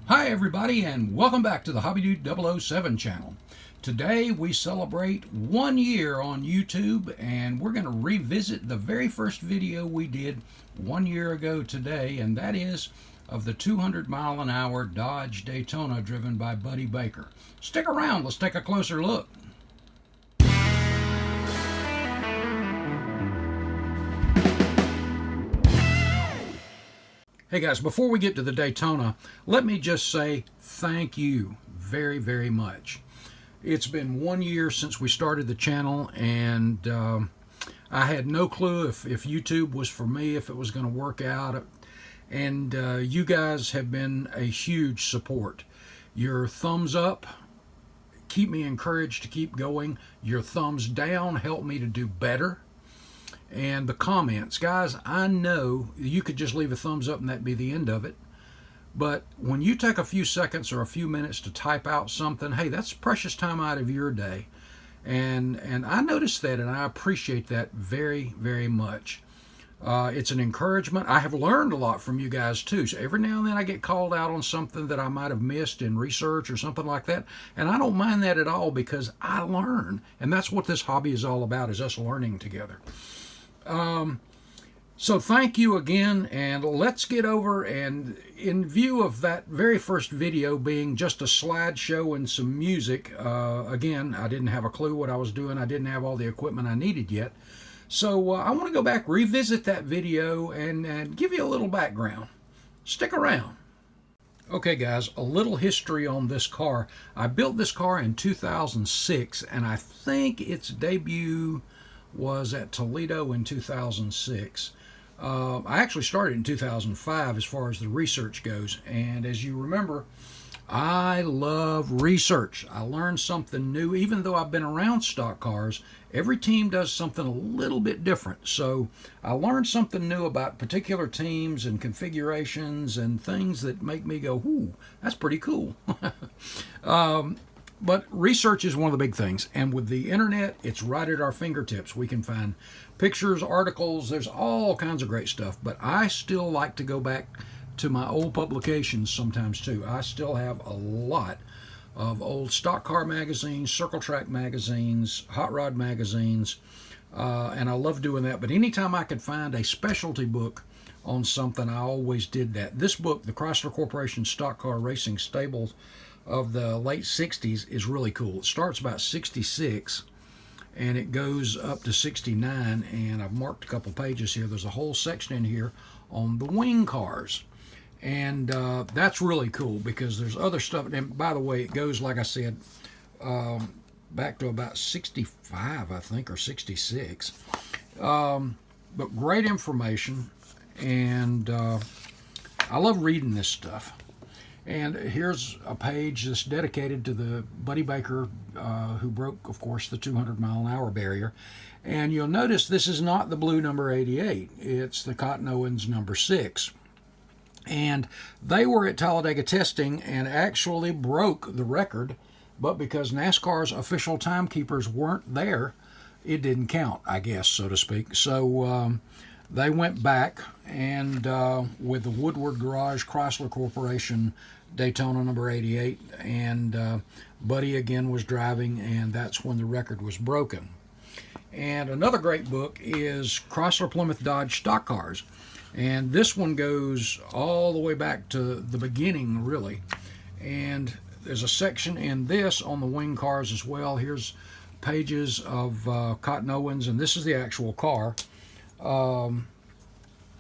Hi everybody, and welcome back to the Hobby Dude 007 channel. Today we celebrate 1 year on YouTube, and we're going to revisit the very first video we did 1 year ago today, and that is of the 200-mile-an-hour Dodge Daytona driven by Buddy Baker. Stick around, let's take a closer look. Hey guys, before we get to the Daytona, let me just say thank you very, very much. It's been 1 year since we started the channel, and I had no clue if YouTube was for me, if it was going to work out. And you guys have been a huge support. Your thumbs up keep me encouraged to keep going. Your thumbs down help me to do better. And the comments, guys, I know you could just leave a thumbs up and that'd be the end of it. But when you take a few seconds or a few minutes to type out something, hey, that's precious time out of your day. And I noticed that, and I appreciate that very, very much. It's an encouragement. I have learned a lot from you guys too. So every now and then I get called out on something that I might have missed in research or something like that. And I don't mind that at all, because I learn. And that's what this hobby is all about, is us learning together. So thank you again, and let's get over, and in view of that very first video being just a slideshow and some music, again, I didn't have a clue what I was doing. I didn't have all the equipment I needed yet. So I want to go back, revisit that video, and give you a little background. Stick around. Okay guys, a little history on this car. I built this car in 2006, and I think its debut was at Toledo in 2006. I actually started in 2005 as far as the research goes, and as you remember, I love research. I learn something new. Even though I've been around stock cars, every team does something a little bit different. So I learned something new about particular teams and configurations and things that make me go, ooh, that's pretty cool. But research is one of the big things, and with the internet, it's right at our fingertips. We can find pictures, articles, there's all kinds of great stuff, but I still like to go back to my old publications sometimes too. I still have a lot of old stock car magazines, circle track magazines, hot rod magazines, and I love doing that. But anytime I could find a specialty book on something, I always did that. This book, the Chrysler Corporation Stock Car Racing Stables of the late 60s, is really cool. It starts about 66 and it goes up to 69, and I've marked a couple pages here. There's a whole section in here on the wing cars, and that's really cool because there's other stuff. And by the way, it goes, like I said, back to about 65, I think, or 66. But great information, and I love reading this stuff. And here's a page that's dedicated to the Buddy Baker, who broke, of course, the 200-mile-an-hour barrier. And you'll notice this is not the blue number 88. It's the Cotton Owens number 6. And they were at Talladega testing and actually broke the record, but because NASCAR's official timekeepers weren't there, it didn't count, I guess, so to speak. So they went back, and with the Woodward Garage Chrysler Corporation Daytona number 88, and Buddy again was driving, and that's when the record was broken. And another great book is Chrysler Plymouth Dodge Stock Cars, and this one goes all the way back to the beginning, really. And there's a section in this on the wing cars as well. Here's pages of Cotton Owens, and this is the actual car.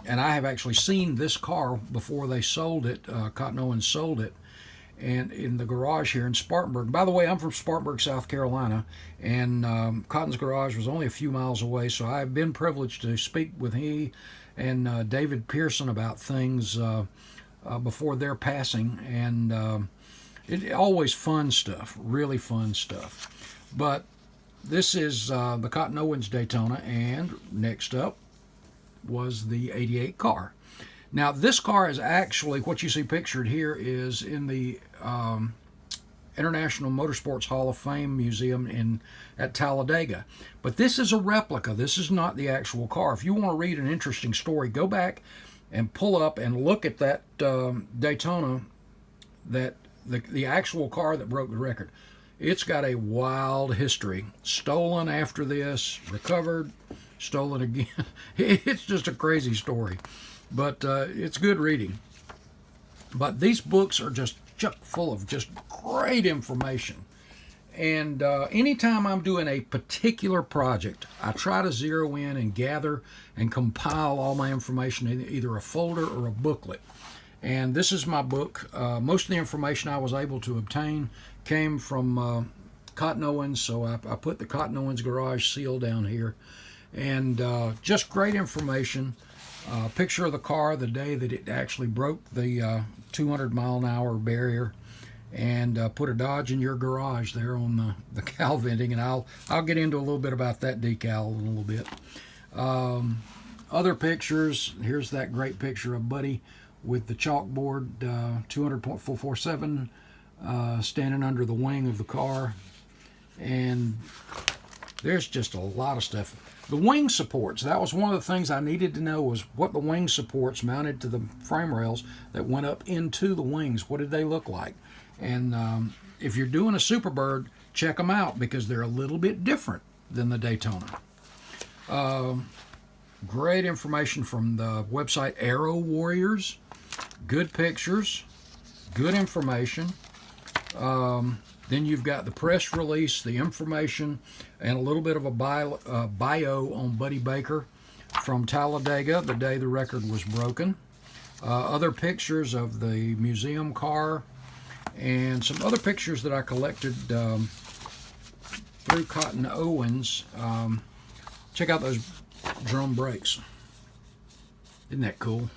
And I have actually seen this car before they sold it. Cotton Owens sold it, and in the garage here in Spartanburg. By the way, I'm from Spartanburg, South Carolina, and Cotton's garage was only a few miles away, so I've been privileged to speak with he and David Pearson about things before their passing, and it always fun stuff, really fun stuff. But this is the Cotton Owens Daytona, and next up was the 88 car. Now this car is actually, what you see pictured here is in the International Motorsports Hall of Fame Museum at Talladega. But this is a replica. This is not the actual car. If you want to read an interesting story, go back and pull up and look at that Daytona that the actual car that broke the record, it's got a wild history. Stolen after this, recovered, stolen again. It's just a crazy story, but it's good reading. But these books are just chock full of just great information. And anytime I'm doing a particular project, I try to zero in and gather and compile all my information in either a folder or a booklet. And this is my book. Most of the information I was able to obtain came from Cotton Owens, so I put the Cotton Owens Garage seal down here. And just great information. Picture of the car the day that it actually broke the 200-mile-an-hour barrier, and put a Dodge in your garage there on the cowl venting, and I'll get into a little bit about that decal in a little bit. Other pictures, here's that great picture of Buddy with the chalkboard 200.447 standing under the wing of the car, and there's just a lot of stuff. The wing supports, that was one of the things I needed to know, was what the wing supports mounted to the frame rails that went up into the wings, what did they look like? And if you're doing a Superbird, check them out because they're a little bit different than the Daytona. Great information from the website Aero Warriors. Good pictures, good information. Then you've got the press release, the information, and a little bit of a bio on Buddy Baker from Talladega, the day the record was broken. Other pictures of the museum car, and some other pictures that I collected through Cotton Owens. Check out those drum brakes. Isn't that cool?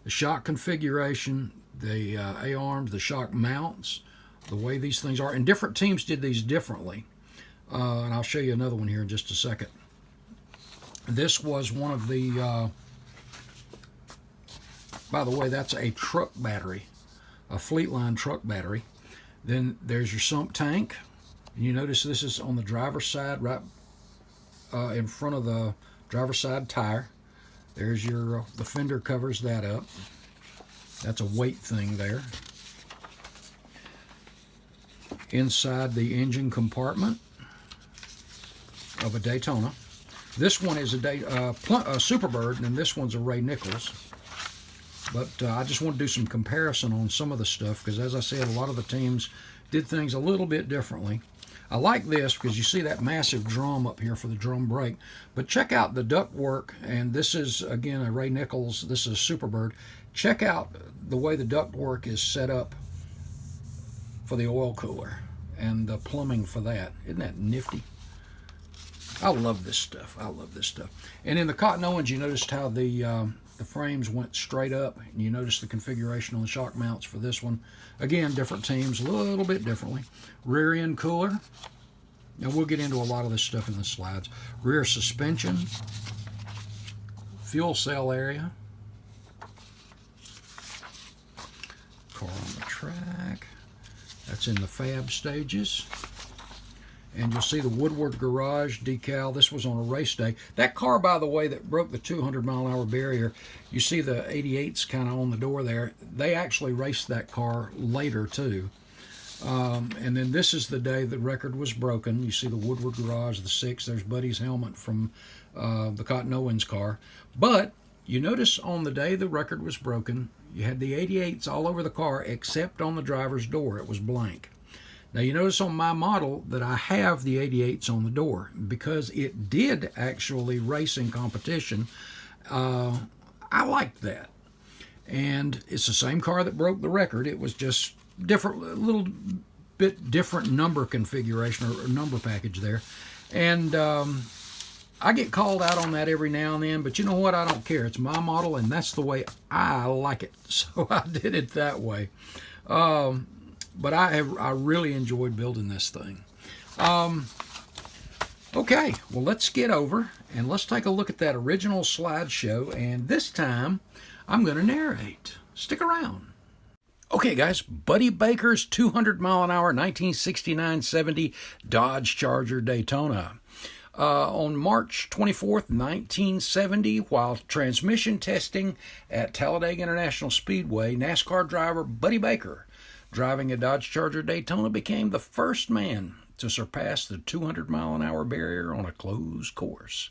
The shock configuration, the A-arms, the shock mounts, the way these things are. And different teams did these differently. And I'll show you another one here in just a second. This was one of the, by the way, that's a truck battery, a Fleetline truck battery. Then there's your sump tank. And you notice this is on the driver's side, right in front of the driver's side tire. There's your, the fender covers that up. That's a weight thing there. Inside the engine compartment of a Daytona. This one is a Superbird, and this one's a Ray Nichols. But I just want to do some comparison on some of the stuff, because as I said, a lot of the teams did things a little bit differently. I like this because you see that massive drum up here for the drum brake. But check out the ductwork, and this is, again, a Ray Nichols. This is a Superbird. Check out the way the ductwork is set up for the oil cooler and the plumbing for that. Isn't that nifty? I love this stuff. I love this stuff. And in the Cotton Owens, you noticed how the frames went straight up. And you notice the configuration on the shock mounts for this one. Again, different teams, a little bit differently. Rear end cooler. And we'll get into a lot of this stuff in the slides. Rear suspension. Fuel cell area. Car on the track. That's in the fab stages. And you'll see the Woodward Garage decal. This was on a race day. That car, by the way, that broke the 200-mile-an-hour barrier, you see the 88s kind of on the door there. They actually raced that car later, too. And then this is the day the record was broken. You see the Woodward Garage, the 6. There's Buddy's helmet from the Cotton Owens car. But you notice on the day the record was broken, you had the 88s all over the car except on the driver's door. It was blank. Now you notice on my model that I have the 88s on the door because it did actually race in competition. I liked that. And it's the same car that broke the record. It was just different, a little bit different number configuration or number package there. And I get called out on that every now and then, but you know what? I don't care. It's my model, and that's the way I like it. So I did it that way. But I really enjoyed building this thing. Okay, well, let's get over and let's take a look at that original slideshow. And this time, I'm going to narrate. Stick around. Okay, guys, Buddy Baker's 200-mile-an-hour 1969-70 Dodge Charger Daytona. On March 24th, 1970, while transmission testing at Talladega International Speedway, NASCAR driver Buddy Baker driving a Dodge Charger Daytona became the first man to surpass the 200-mile-an-hour barrier on a closed course.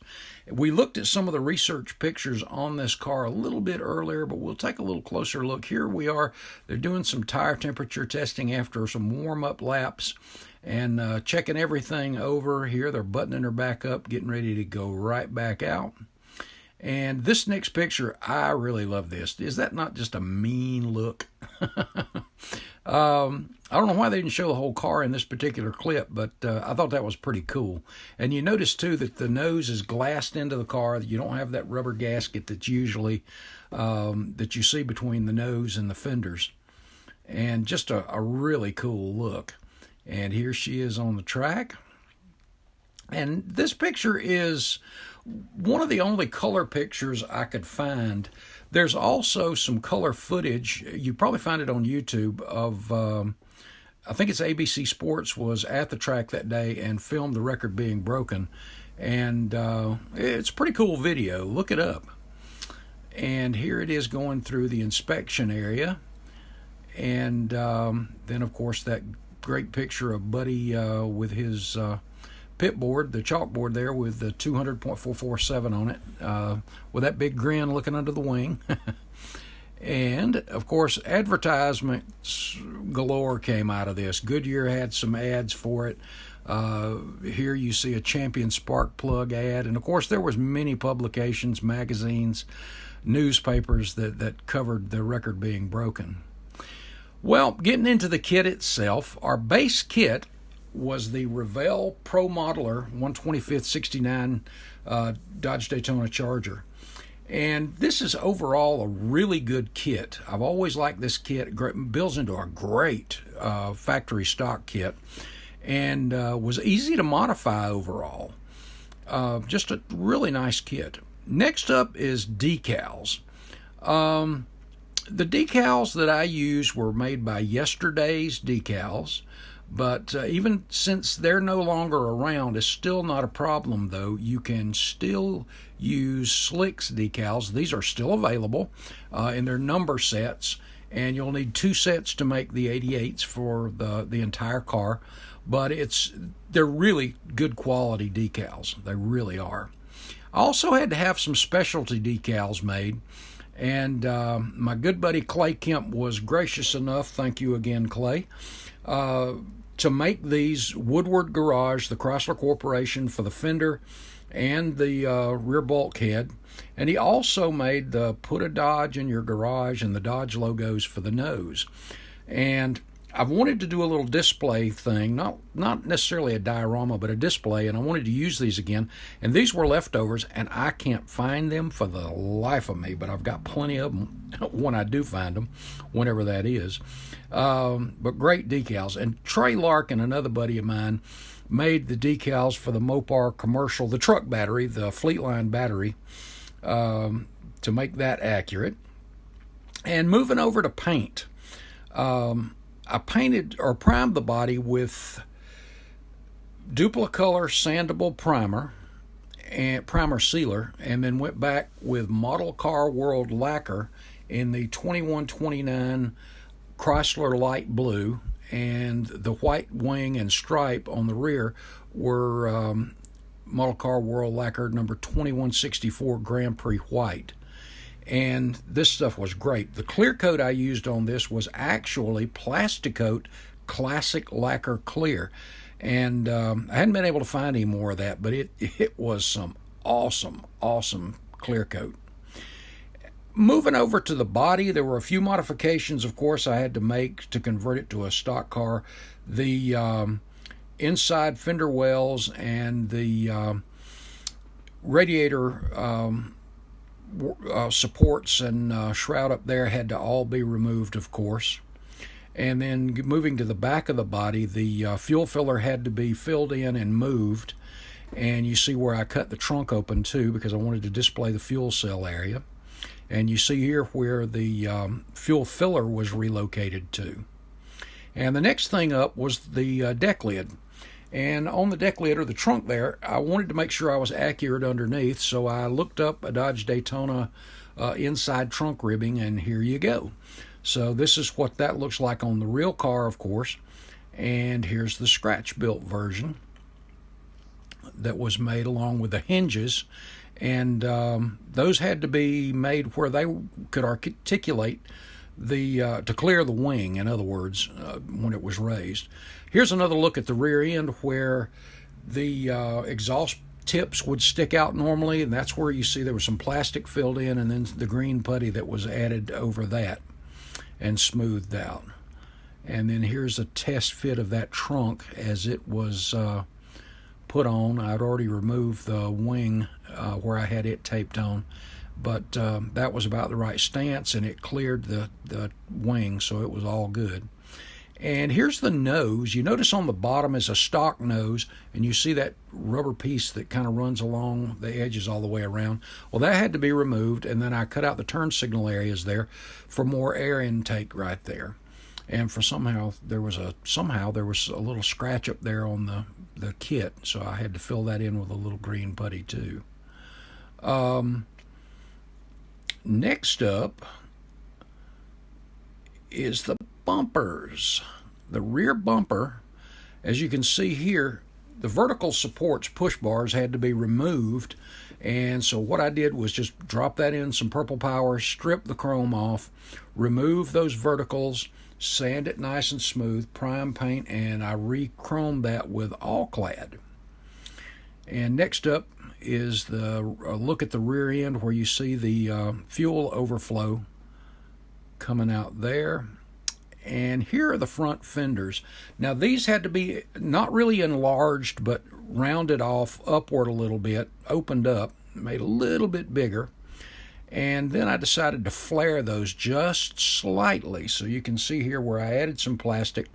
We looked at some of the research pictures on this car a little bit earlier, but we'll take a little closer look. Here we are. They're doing some tire temperature testing after some warm-up laps and checking everything over here. They're buttoning her back up, getting ready to go right back out. And this next picture, I really love this. Is that not just a mean look? I don't know why they didn't show the whole car in this particular clip, but I thought that was pretty cool. And you notice, too, that the nose is glassed into the car. You don't have that rubber gasket that's usually that you see between the nose and the fenders. And just a really cool look. And here she is on the track. And this picture is one of the only color pictures I could find. There's also some color footage. You probably find it on YouTube of, I think it's ABC Sports was at the track that day and filmed the record being broken. And it's a pretty cool video. Look it up. And here it is going through the inspection area. And then, of course, that great picture of Buddy with his pit board, the chalkboard there with the 200.447 on it, with that big grin looking under the wing. And, of course, advertisements galore came out of this. Goodyear had some ads for it. Here you see a Champion spark plug ad. And, of course, there was many publications, magazines, newspapers that covered the record being broken. Well, getting into the kit itself, our base kit was the Revell Pro Modeler 125th 69 Dodge Daytona Charger. And this is overall a really good kit. I've always liked this kit. It builds into a great factory stock kit and was easy to modify overall. Just a really nice kit. Next up is decals. The decals that I use were made by Yesterday's Decals, but even since they're no longer around, it's still not a problem, though. You can still use Slicks decals. These are still available in their number sets, and you'll need 2 sets to make the 88s for the entire car, but they're really good quality decals. They really are. I also had to have some specialty decals made. And my good buddy Clay Kemp was gracious enough, thank you again, Clay, to make these Woodward Garage, the Chrysler Corporation, for the fender and the rear bulkhead. And he also made the Put a Dodge in Your Garage and the Dodge logos for the nose. And I've wanted to do a little display thing, not necessarily a diorama, but a display, and I wanted to use these again. And these were leftovers, and I can't find them for the life of me, but I've got plenty of them when I do find them, whenever that is. But great decals. And Trey Larkin, another buddy of mine, made the decals for the Mopar commercial, the truck battery, the Fleetline battery, to make that accurate. And moving over to paint. I painted or primed the body with Duplicolor sandable primer and primer sealer, and then went back with Model Car World lacquer in the 2129 Chrysler light blue, and the white wing and stripe on the rear were Model Car World lacquer number 2164 Grand Prix white. And this stuff was great. The clear coat I used on this was actually Plasticoat Classic Lacquer Clear. And I hadn't been able to find any more of that, but it was some awesome clear coat. Moving over to the body, there were a few modifications, of course, I had to make to convert it to a stock car. The inside fender wells and the radiator supports and shroud up there had to all be removed, of course. And then moving to the back of the body, the fuel filler had to be filled in and moved. And you see where I cut the trunk open too, because I wanted to display the fuel cell area. And you see here where the fuel filler was relocated to. And the next thing up was the deck lid. And on the deck lid, or the trunk there, I wanted to make sure I was accurate underneath, so I looked up a Dodge Daytona inside trunk ribbing, and here you go. So this is what that looks like on the real car, of course. And here's the scratch built version that was made along with the hinges. And those had to be made where they could articulate to clear the wing, in other words, when it was raised. Here's another look at the rear end where the exhaust tips would stick out normally, and that's where you see there was some plastic filled in and then the green putty that was added over that and smoothed out. And then here's a test fit of that trunk as it was put on. I'd already removed the wing where I had it taped on, but that was about the right stance, and it cleared the wing, so it was all good. And here's the nose. You notice on the bottom is a stock nose, and you see that rubber piece that kind of runs along the edges all the way around. Well, that had to be removed, and then I cut out the turn signal areas there for more air intake right there. And for somehow there was a little scratch up there on the kit, so I had to fill that in with a little green putty too. Next up is the bumpers. The rear bumper, as you can see here, the vertical supports, push bars, had to be removed, and so what I did was just drop that in some purple power, strip the chrome off, remove those verticals, sand it nice and smooth, prime paint, and I re-chromed that with all-clad. And next up is the look at the rear end where you see the fuel overflow coming out there. And here are the front fenders. Now these had to be not really enlarged, but rounded off upward a little bit, opened up, made a little bit bigger. And then I decided to flare those just slightly. So you can see here where I added some plastic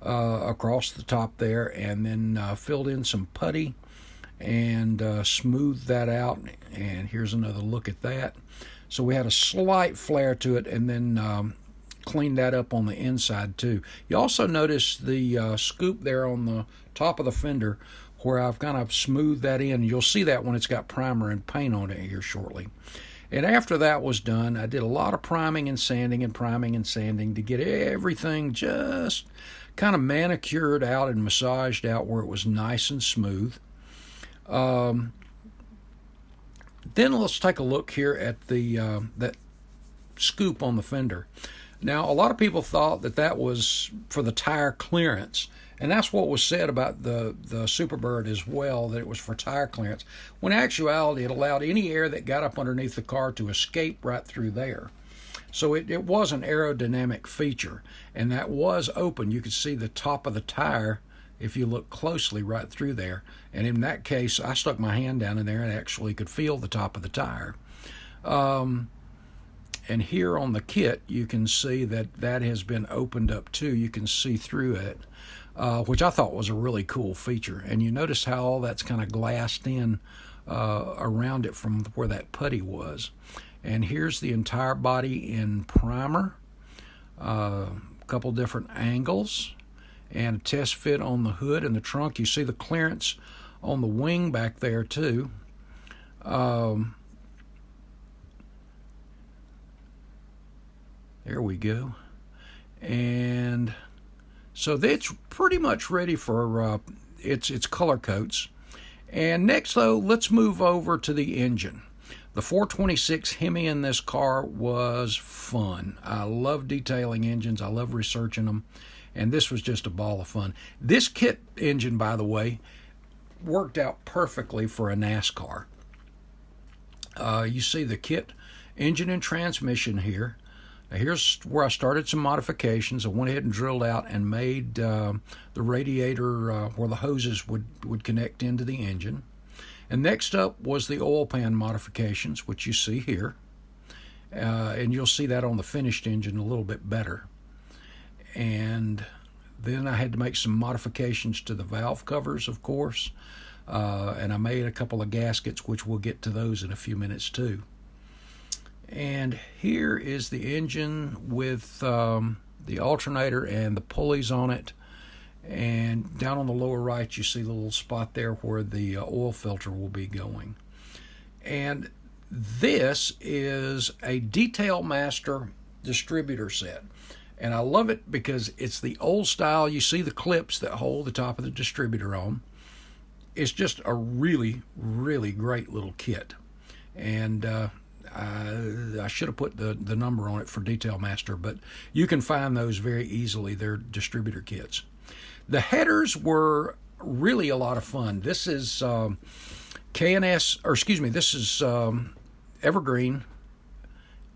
across the top there, and then filled in some putty and smoothed that out. And here's another look at that. So we had a slight flare to it, and then clean that up on the inside too. You also notice the scoop there on the top of the fender where I've kind of smoothed that in. You'll see that when it's got primer and paint on it here shortly. And after that was done, I did a lot of priming and sanding to get everything just kind of manicured out and massaged out where it was nice and smooth. Then let's take a look here at the that scoop on the fender. Now, a lot of people thought that was for the tire clearance, and that's what was said about the Superbird as well, that it was for tire clearance. When in actuality, it allowed any air that got up underneath the car to escape right through there. So it was an aerodynamic feature, and that was open. You could see the top of the tire if you look closely right through there. And in that case, I stuck my hand down in there and actually could feel the top of the tire. And here on the kit, you can see that has been opened up too. You can see through it, which I thought was a really cool feature. And you notice how all that's kind of glassed in around it from where that putty was. And here's the entire body in primer, a couple different angles, and a test fit on the hood and the trunk. You see the clearance on the wing back there too. There we go. And so that's pretty much ready for its color coats. And next, though, let's move over to the engine. The 426 Hemi in this car was fun. I love detailing engines. I love researching them. And this was just a ball of fun. This kit engine, by the way, worked out perfectly for a NASCAR. You see the kit engine and transmission here. Now here's where I started some modifications. I went ahead and drilled out and made the radiator where the hoses would connect into the engine. And next up was the oil pan modifications, which you see here. And you'll see that on the finished engine a little bit better. And then I had to make some modifications to the valve covers, of course. And I made a couple of gaskets, which we'll get to those in a few minutes too. And here is the engine with the alternator and the pulleys on it. And down on the lower right, you see the little spot there where the oil filter will be going. And this is a Detail Master distributor set. And I love it because it's the old style. You see the clips that hold the top of the distributor on. It's just a really, really great little kit. And I should have put the number on it for Detail Master, but you can find those very easily. They're distributor kits. The headers were really a lot of fun. This is K&S, or excuse me, this is Evergreen,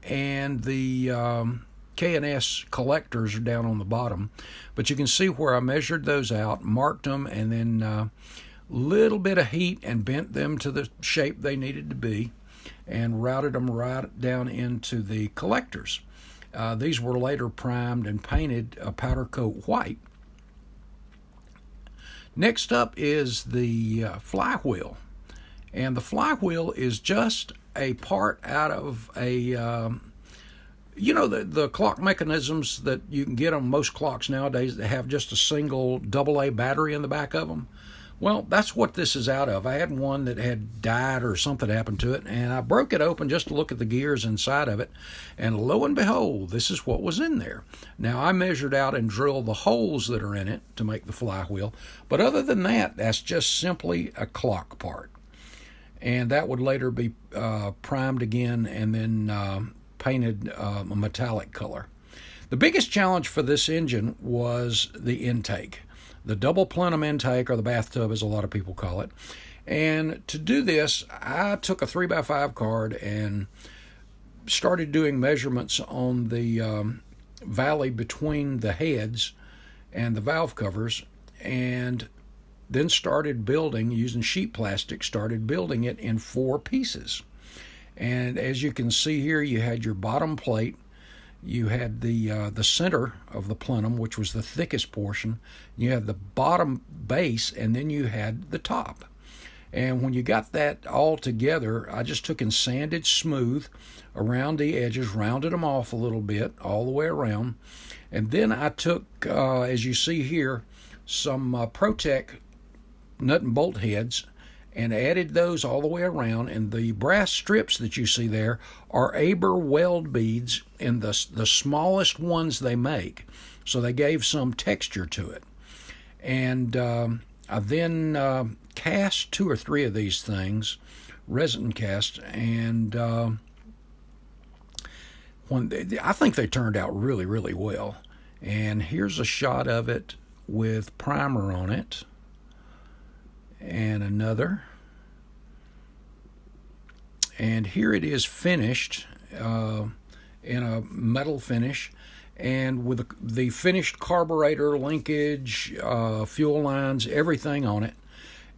and the K&S collectors are down on the bottom. But you can see where I measured those out, marked them, and then little bit of heat and bent them to the shape they needed to be, and routed them right down into the collectors. These were later primed and painted a powder coat white. Next up is the flywheel, and the flywheel is just a part out of a the clock mechanisms that you can get on most clocks nowadays that have just a single AA battery in the back of them. Well, that's what this is out of. I had one that had died or something happened to it, and I broke it open just to look at the gears inside of it, and lo and behold, this is what was in there. Now, I measured out and drilled the holes that are in it to make the flywheel, but other than that, that's just simply a clock part. And that would later be primed again and then painted a metallic color. The biggest challenge for this engine was the intake. The double plenum intake, or the bathtub as a lot of people call it. And to do this, I took a 3x5 card and started doing measurements on the valley between the heads and the valve covers, and then started building, using sheet plastic, started building it in 4 pieces. And as you can see here, you had your bottom plate, you had the center of the plenum, which was the thickest portion. You had the bottom base, and then you had the top. And when you got that all together, I just took and sanded smooth around the edges, rounded them off a little bit all the way around. And then I took, as you see here, some Protec nut and bolt heads, and added those all the way around. And the brass strips that you see there are Aber weld beads in the smallest ones they make. So they gave some texture to it. And I then cast 2 or 3 of these things, resin cast, and I think they turned out really, really well. And here's a shot of it with primer on it. And another, and here it is finished in a metal finish, and with the finished carburetor linkage, fuel lines, everything on it.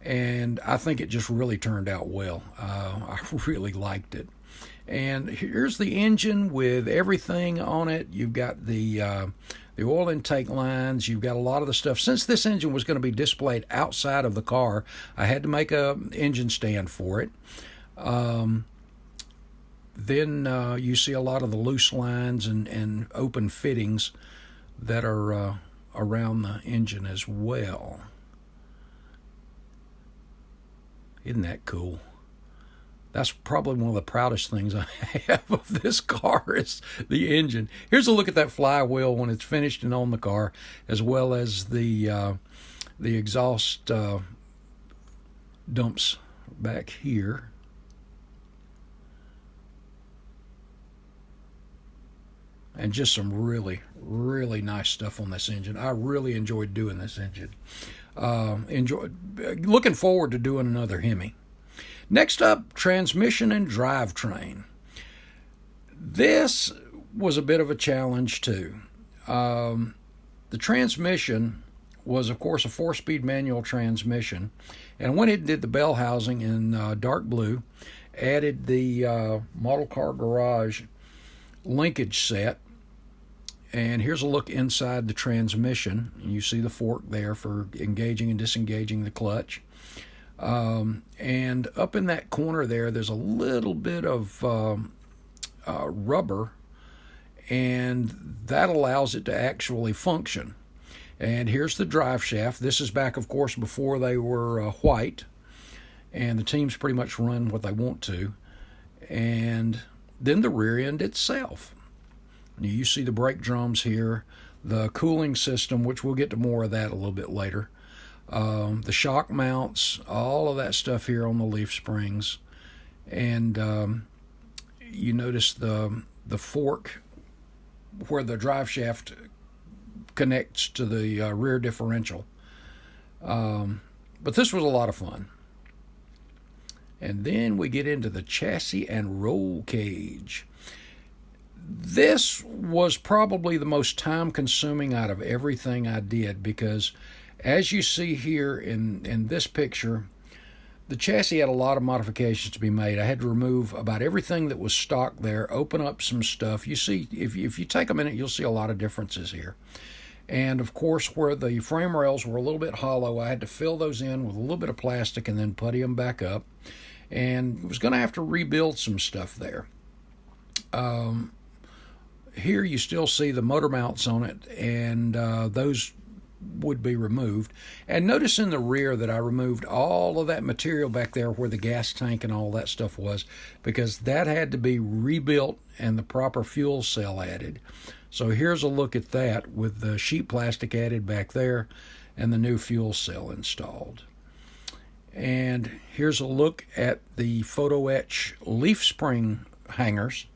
And I think it just really turned out well. I really liked it. And here's the engine with everything on it. You've got the oil intake lines. You've got a lot of the stuff. Since this engine was going to be displayed outside of the car, I had to make a engine stand for it. Then you see a lot of the loose lines and open fittings that are around the engine as well. Isn't that cool? That's probably one of the proudest things I have of this car is the engine. Here's a look at that flywheel when it's finished and on the car, as well as the exhaust dumps back here. And just some really, really nice stuff on this engine. I really enjoyed doing this engine. Looking forward to doing another Hemi. Next up, transmission and drivetrain. This was a bit of a challenge too. The transmission was, of course, a 4-speed manual transmission, and I went ahead and did the bell housing in dark blue, added the model car garage linkage set, and here's a look inside the transmission. You see the fork there for engaging and disengaging the clutch. And up in that corner there's a little bit of rubber, and that allows it to actually function. And here's the drive shaft. This is back, of course, before they were white, and the teams pretty much run what they want to. And then the rear end itself. You see the brake drums here, the cooling system, which we'll get to more of that a little bit later. The shock mounts, all of that stuff here on the leaf springs. And you notice the fork where the drive shaft connects to the rear differential. But this was a lot of fun. And then we get into the chassis and roll cage. This was probably the most time consuming out of everything I did, because as you see here in this picture, the chassis had a lot of modifications to be made. I had to remove about everything that was stock there, open up some stuff. You see, if you take a minute, you'll see a lot of differences here. And of course, where the frame rails were a little bit hollow, I had to fill those in with a little bit of plastic and then putty them back up. And was going to have to rebuild some stuff there. Here you still see the motor mounts on it, and those would be removed. And notice in the rear that I removed all of that material back there where the gas tank and all that stuff was, because that had to be rebuilt and the proper fuel cell added. So here's a look at that with the sheet plastic added back there and the new fuel cell installed. And here's a look at the photo etch leaf spring hangers.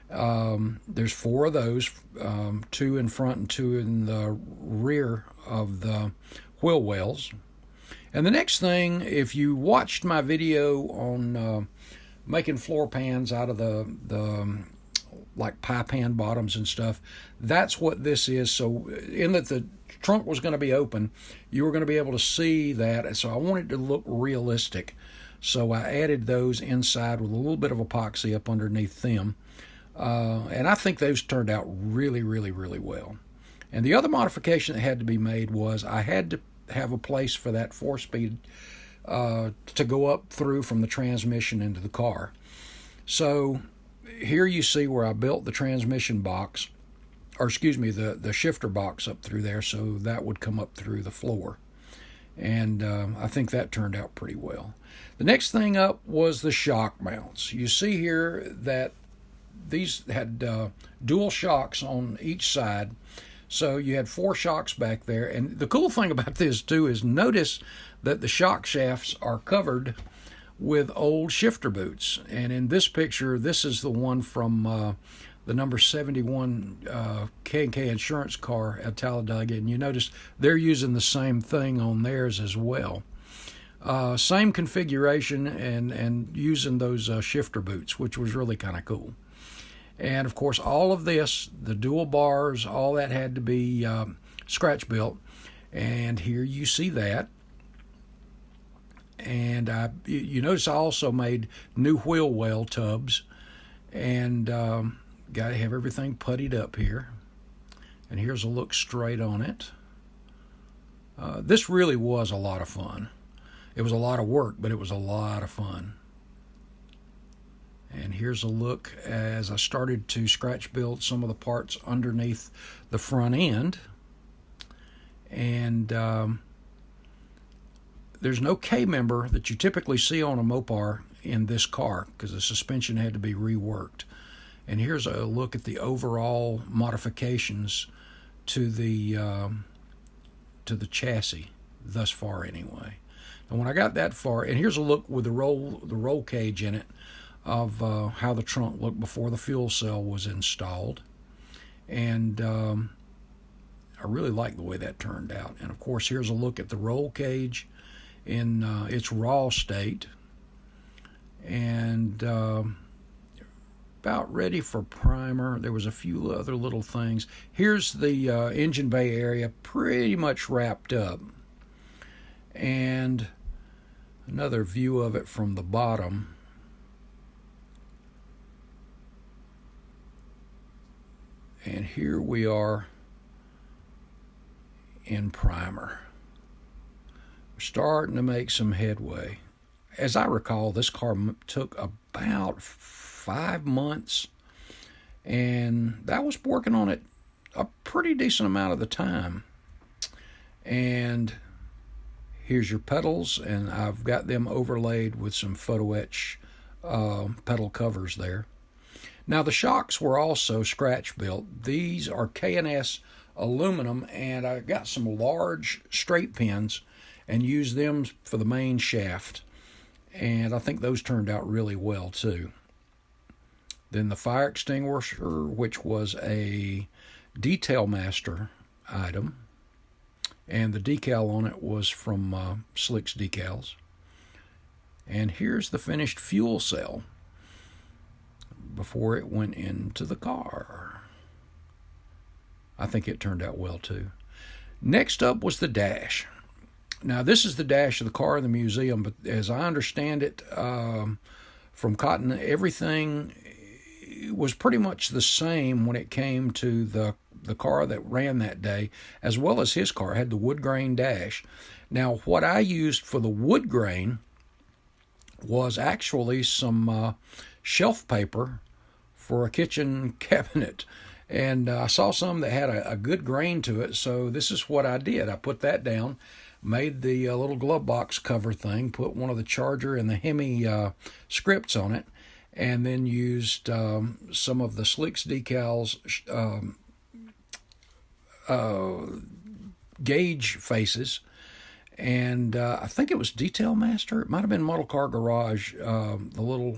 There's 4 of those, 2 in front and 2 in the rear of the wheel wells. And the next thing, if you watched my video on making floor pans out of the like pie pan bottoms and stuff, that's what this is. So in that the trunk was going to be open, you were going to be able to see that, and so I wanted it to look realistic. So I added those inside with a little bit of epoxy up underneath them. And I think those turned out really, really, really well. And the other modification that had to be made was I had to have a place for that 4-speed to go up through from the transmission into the car. So here you see where I built the transmission box, or excuse me, the shifter box up through there, so that would come up through the floor. And I think that turned out pretty well. The next thing up was the shock mounts. You see here that these had dual shocks on each side, so you had 4 shocks back there. And the cool thing about this too is notice that the shock shafts are covered with old shifter boots. And in this picture, this is the one from the number 71 K&K insurance car at Talladega, and you notice they're using the same thing on theirs as well. Same configuration and using those shifter boots, which was really kind of cool. And of course, all of this, the dual bars, all that had to be scratch built. And here you see that. And you notice I also made new wheel well tubs, and got to have everything puttied up here. And here's a look straight on it. This really was a lot of fun. It was a lot of work, but it was a lot of fun. And here's a look as I started to scratch build some of the parts underneath the front end. And there's no K-member that you typically see on a Mopar in this car because the suspension had to be reworked. And here's a look at the overall modifications to the chassis thus far anyway. And when I got that far, and here's a look with the roll cage in it of how the trunk looked before the fuel cell was installed. And I really like the way that turned out. And of course, here's a look at the roll cage in its raw state. And about ready for primer. There was a few other little things. Here's the engine bay area pretty much wrapped up. And another view of it from the bottom. And here we are in primer. We're starting to make some headway. As I recall, this car took about 5 months, and that was working on it a pretty decent amount of the time. And here's your pedals, and I've got them overlaid with some photo etch pedal covers there. Now the shocks were also scratch built. These are K&S aluminum, and I got some large straight pins and used them for the main shaft, and I think those turned out really well too. Then the fire extinguisher, which was a Detail Master item, and the decal on it was from Slick's Decals. And here's the finished fuel cell before it went into the car. I think it turned out well too. Next up was the dash. Now this is the dash of the car in the museum, but as I understand it, from Cotton, everything was pretty much the same when it came to the car that ran that day, as well as his car. It had the wood grain dash. Now what I used for the wood grain was actually some shelf paper for a kitchen cabinet. And I saw some that had a good grain to it, so this is what I did. I put that down, made the little glove box cover thing, put one of the Charger and the Hemi scripts on it, and then used some of the Slick's Decals gauge faces, and I think it was Detail Master. It might have been Model Car Garage, the little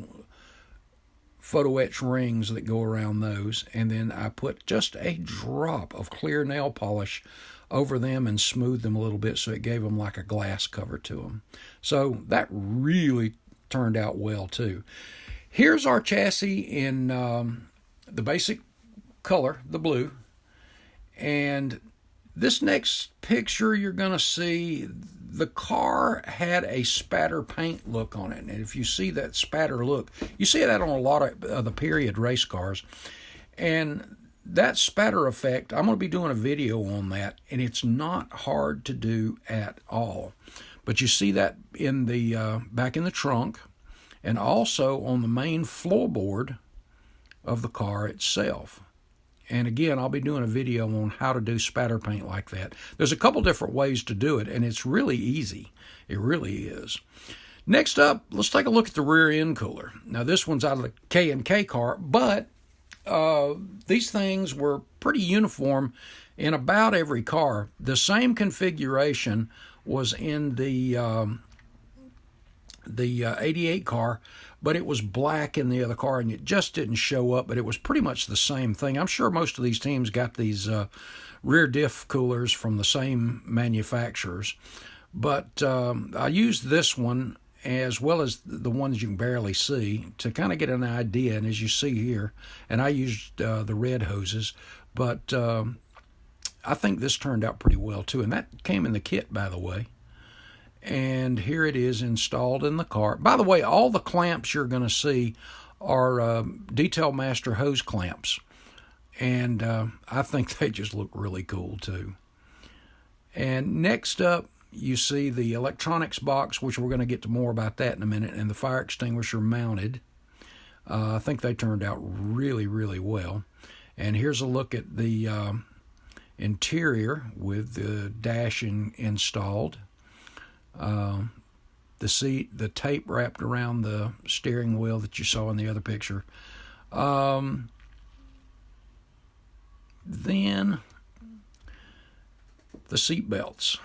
photo etch rings that go around those, and then I put just a drop of clear nail polish over them and smoothed them a little bit so it gave them like a glass cover to them. So that really turned out well too. Here's our chassis in the basic color, the blue, and this next picture you're going to see, the car had a spatter paint look on it. And if you see that spatter look, you see that on a lot of the period race cars. And that spatter effect, I'm going to be doing a video on that, and it's not hard to do at all. But you see that in the back in the trunk, and also on the main floorboard of the car itself. And again, I'll be doing a video on how to do spatter paint like that. There's a couple different ways to do it, and it's really easy. It really is. Next up, let's take a look at the rear end cooler. Now, this one's out of the K&K car, but these things were pretty uniform in about every car. The same configuration was in the 88 car, but it was black in the other car, and it just didn't show up, but it was pretty much the same thing. I'm sure most of these teams got these rear diff coolers from the same manufacturers, but I used this one as well as the ones you can barely see to kind of get an idea. And as you see here, and I used the red hoses, but I think this turned out pretty well too, and that came in the kit, by the way. And here it is installed in the car. By the way, all the clamps you're going to see are Detail Master hose clamps. And I think they just look really cool too. And next up, you see the electronics box, which we're going to get to more about that in a minute, and the fire extinguisher mounted. I think they turned out really, really well. And here's a look at the interior with the dash installed. The seat, the tape wrapped around the steering wheel that you saw in the other picture. Then the seat belts.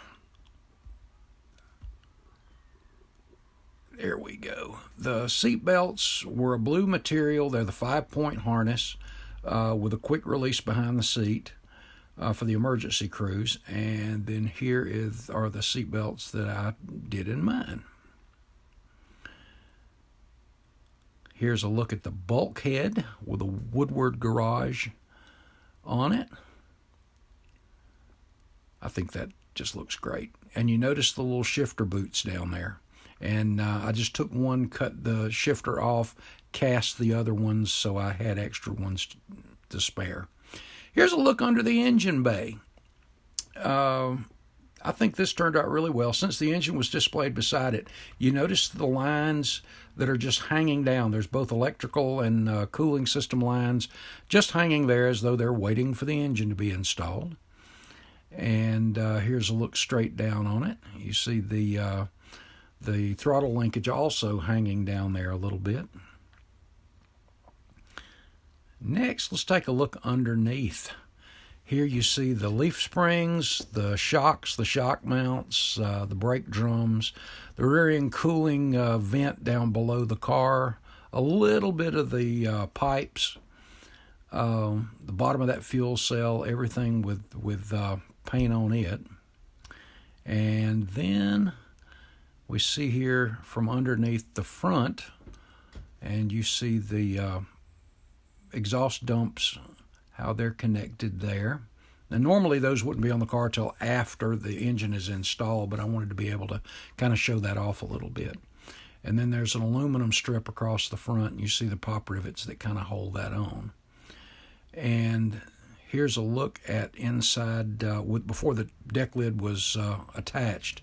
There we go. The seat belts were a blue material. They're the 5-point harness with a quick release behind the seat. For the emergency cruise, and then here are the seat belts that I did in mine. Here's a look at the bulkhead with a Woodward garage on it. I think that just looks great. And you notice the little shifter boots down there. And I just took one, cut the shifter off, cast the other ones so I had extra ones to spare. Here's a look under the engine bay. I think this turned out really well. Since the engine was displayed beside it, you notice the lines that are just hanging down. There's both electrical and cooling system lines just hanging there as though they're waiting for the engine to be installed. And here's a look straight down on it. You see the throttle linkage also hanging down there a little bit. Next, let's take a look underneath. Here you see the leaf springs, the shocks, the shock mounts, the brake drums, the rear end cooling vent down below the car, a little bit of the pipes, the bottom of that fuel cell, everything with paint on it. And then we see here from underneath the front, and you see the exhaust dumps, how they're connected there. Now normally those wouldn't be on the car till after the engine is installed, but I wanted to be able to kind of show that off a little bit. And then there's an aluminum strip across the front, and you see the pop rivets that kind of hold that on. And here's a look at inside before the deck lid was attached,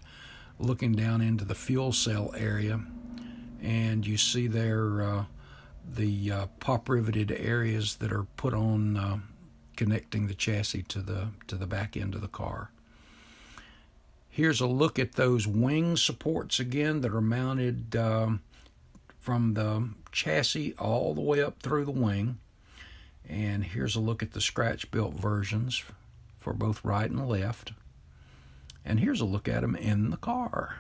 looking down into the fuel cell area, and you see there the pop riveted areas that are put on connecting the chassis to the back end of the car. Here's a look at those wing supports again that are mounted from the chassis all the way up through the wing. And here's a look at the scratch-built versions for both right and left. And here's a look at them in the car.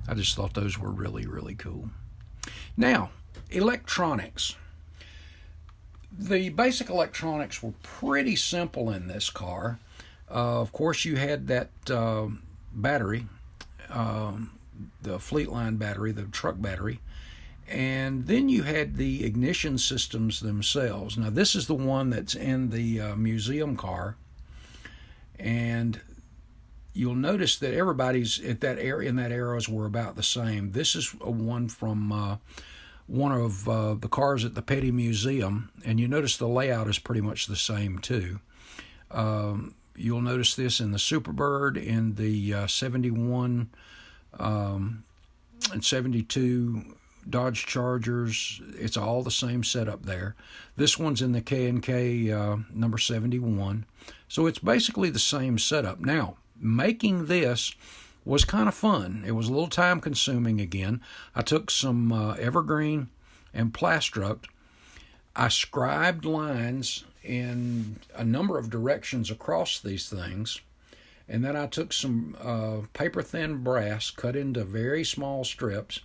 I just thought those were really, really cool. Now, electronics. The basic electronics were pretty simple in this car. Of course, you had that battery, the Fleetline battery, the truck battery, and then you had the ignition systems themselves. Now, this is the one that's in the museum car, and you'll notice that everybody's at that area in that eras were about the same. This is a one from one of the cars at the Petty Museum, and you notice the layout is pretty much the same too. You'll notice this in the Superbird, in the 71 and 72 Dodge Chargers. It's all the same setup there. This one's in the K&K number 71. So it's basically the same setup. Now, making this was kind of fun. It was a little time consuming again. I took some evergreen and plastruct. I scribed lines in a number of directions across these things, and then I took some paper thin brass cut into very small strips,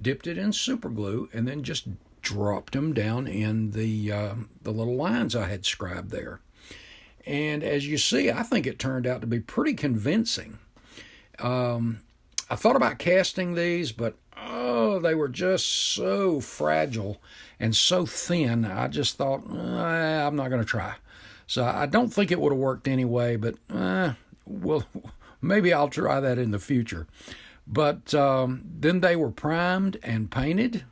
dipped it in super glue, and then just dropped them down in the little lines I had scribed there. And as you see, I think it turned out to be pretty convincing. I thought about casting these, but they were just so fragile and so thin. I just thought, I'm not going to try. So I don't think it would have worked anyway, but well, maybe I'll try that in the future. But then they were primed and painted,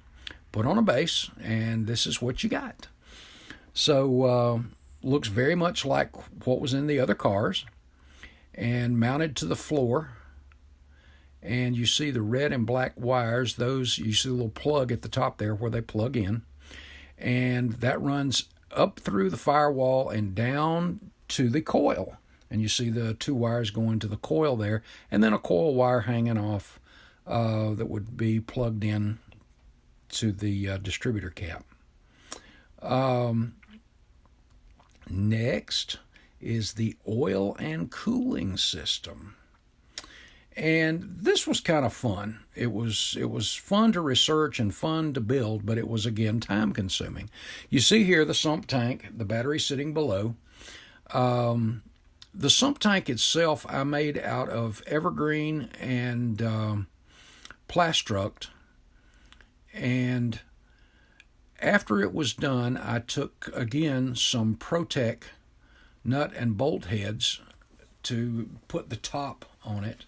put on a base, and this is what you got. So looks very much like what was in the other cars, and mounted to the floor. And you see the red and black wires. Those, you see the little plug at the top there where they plug in, and that runs up through the firewall and down to the coil. And you see the two wires going to the coil there, and then a coil wire hanging off that would be plugged in to the distributor cap. Next is the oil and cooling system. And this was kind of fun. It was fun to research and fun to build, but it was, again, time consuming. You see here the sump tank, the battery sitting below. The sump tank itself I made out of evergreen and plastruct. And after it was done, I took, again, some Protec nut and bolt heads to put the top on it.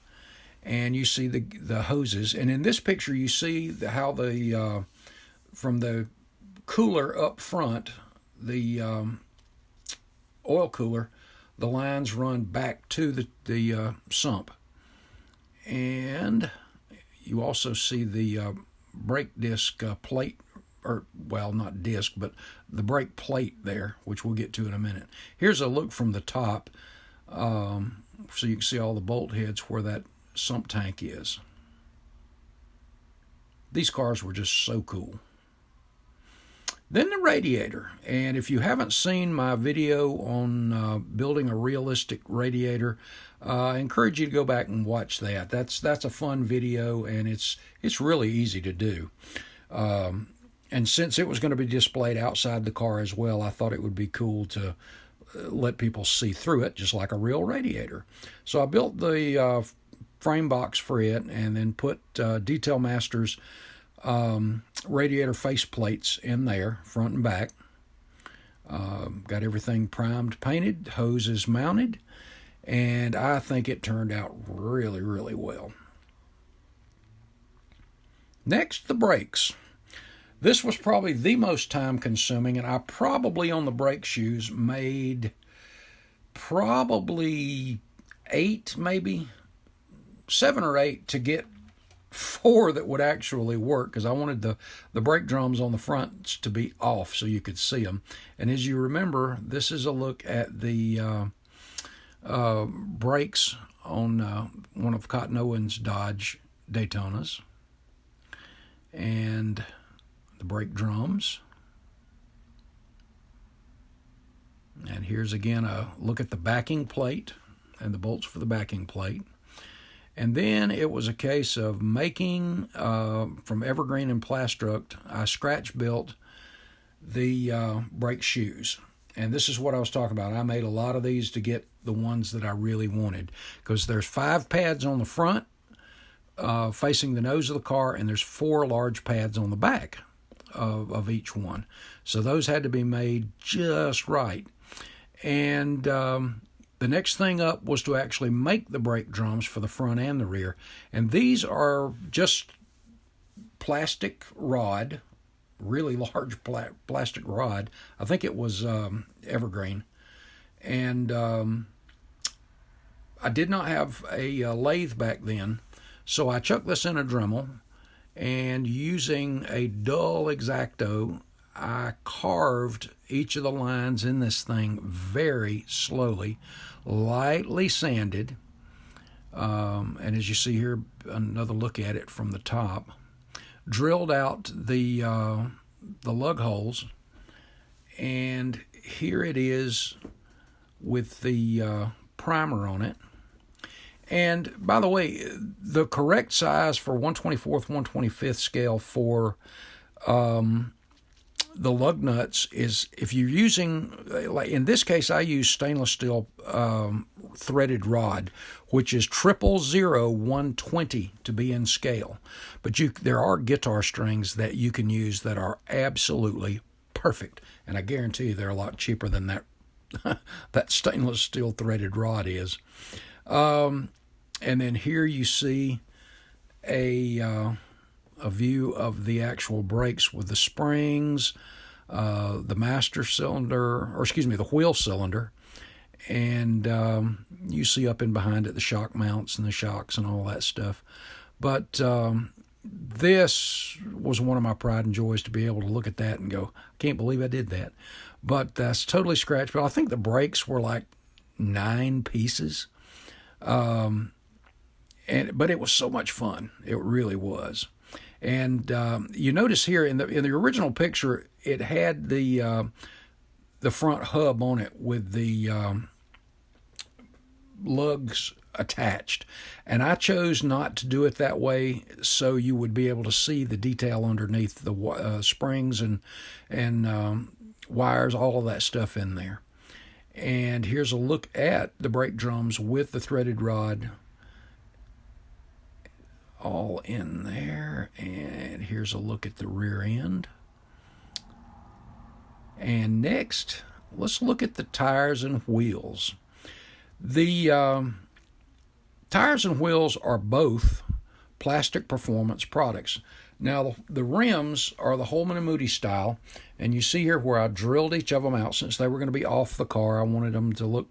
And you see the hoses. And in this picture, you see how the from the cooler up front, the oil cooler, the lines run back to the sump. And you also see the brake disc plate, or, well, not disc, but the brake plate there, which we'll get to in a minute. Here's a look from the top, so you can see all the bolt heads where that sump tank is. These cars were just so cool. Then the radiator, and if you haven't seen my video on building a realistic radiator, I encourage you to go back and watch that. That's a fun video, and it's really easy to do. And since it was going to be displayed outside the car as well, I thought it would be cool to let people see through it, just like a real radiator. So I built the frame box for it, and then put Detail Masters radiator face plates in there, front and back. Got everything primed, painted, hoses mounted, and I think it turned out really, really well. Next, the brakes. This was probably the most time consuming, and I probably on the brake shoes made probably 8, maybe 7 or 8 to get 4 that would actually work, because I wanted the brake drums on the fronts to be off so you could see them. And as you remember, this is a look at the brakes on one of Cotton Owens' Dodge Daytonas, and the brake drums. And here's again a look at the backing plate and the bolts for the backing plate. And then it was a case of making, from evergreen and plastruct, I scratch built the brake shoes. And this is what I was talking about. I made a lot of these to get the ones that I really wanted, because there's 5 pads on the front facing the nose of the car, and there's 4 large pads on the back of each one. So those had to be made just right. And the next thing up was to actually make the brake drums for the front and the rear. And these are just plastic rod, really large plastic rod. I think it was evergreen. And I did not have a lathe back then, so I chucked this in a Dremel, and using a dull X-Acto, I carved each of the lines in this thing very slowly, lightly sanded, and as you see here, another look at it from the top, drilled out the lug holes, and here it is with the primer on it. And by the way, the correct size for 1/24th, 1/25th scale for the lug nuts is, if you're using, like in this case, I use stainless steel threaded rod, which is 000-120 to be in scale. But there are guitar strings that you can use that are absolutely perfect, and I guarantee you they're a lot cheaper than that that stainless steel threaded rod is. And then here you see a view of the actual brakes with the springs, the master cylinder, or excuse me, the wheel cylinder, and you see up in behind it the shock mounts and the shocks and all that stuff. But this was one of my pride and joys, to be able to look at that and go, I can't believe I did that. But that's totally scratched. But I think the brakes were like 9 pieces. But it was so much fun. It really was. And you notice here in the original picture, it had the front hub on it with the lugs attached, and I chose not to do it that way so you would be able to see the detail underneath the springs and wires, all of that stuff in there. And here's a look at the brake drums with the threaded rod all in there, and here's a look at the rear end. And next, let's look at the tires and wheels. The tires and wheels are both plastic performance products. Now, the rims are the Holman & Moody style, and you see here where I drilled each of them out. Since they were going to be off the car, I wanted them to look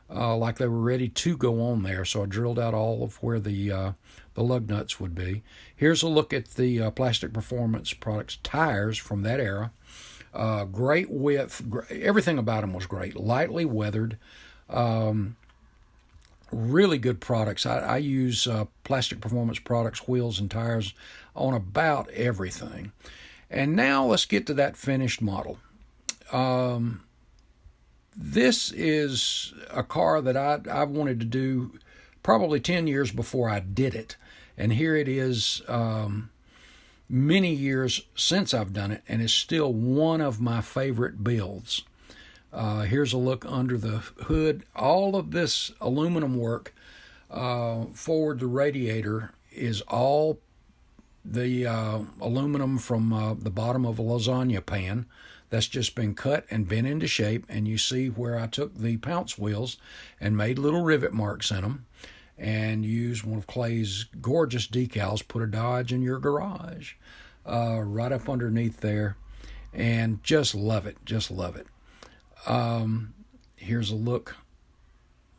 like they were ready to go on there, so I drilled out all of where the lug nuts would be. Here's a look at the plastic performance products tires from that era. Great width, everything about them was great. Lightly weathered, Really good products. I use Plastic Performance products, wheels and tires on about everything. And now let's get to that finished model. This is a car that I wanted to do probably 10 years before I did it. And here it is, many years since I've done it, and it's still one of my favorite builds. Here's a look under the hood. All of this aluminum work forward the radiator is all the aluminum from the bottom of a lasagna pan that's just been cut and bent into shape. And you see where I took the pounce wheels and made little rivet marks in them and used one of Clay's gorgeous decals, put a Dodge in your garage, right up underneath there. And just love it, just love it. Here's a look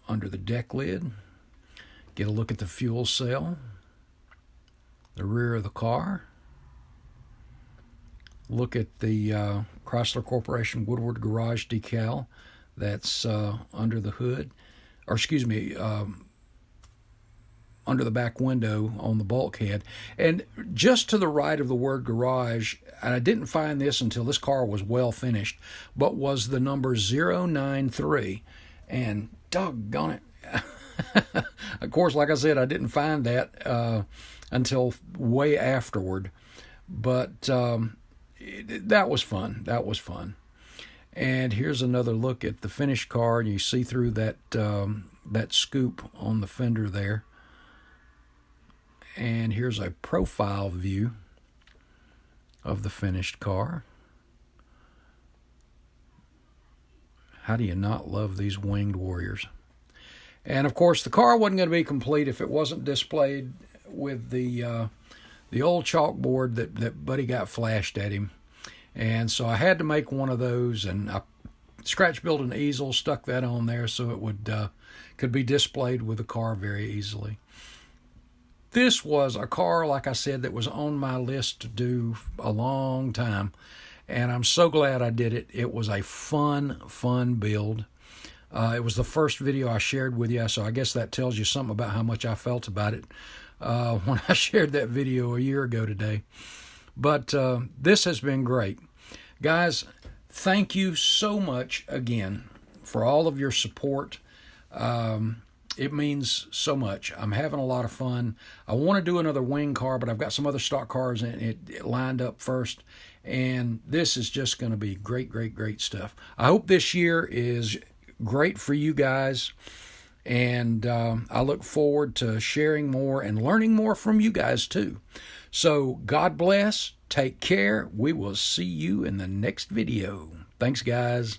under the deck lid. Get a look at the fuel cell, the rear of the car. Look at the Chrysler Corporation Woodward Garage decal that's under the hood, or excuse me, under the back window on the bulkhead. And just to the right of the word garage, and I didn't find this until this car was well finished, but was the number 093. And doggone it. Of course, like I said, I didn't find that until way afterward. But that was fun. That was fun. And here's another look at the finished car, and you see through that scoop on the fender there. And here's a profile view of the finished car. How do you not love these winged warriors? And of course, the car wasn't going to be complete if it wasn't displayed with the old chalkboard that Buddy got flashed at him. And so I had to make one of those, and I scratch built an easel, stuck that on there so it would could be displayed with the car very easily. This was a car, like I said, that was on my list to do a long time, and I'm so glad I did it. It was a fun build. It was the first video I shared with you, so I guess that tells you something about how much I felt about it when I shared that video a year ago today. But this has been great. Guys, thank you so much again for all of your support. It means so much. I'm having a lot of fun. I want to do another wing car, but I've got some other stock cars in it lined up first. And this is just going to be great stuff. I hope this year is great for you guys. And I look forward to sharing more and learning more from you guys too. So God bless. Take care. We will see you in the next video. Thanks, guys.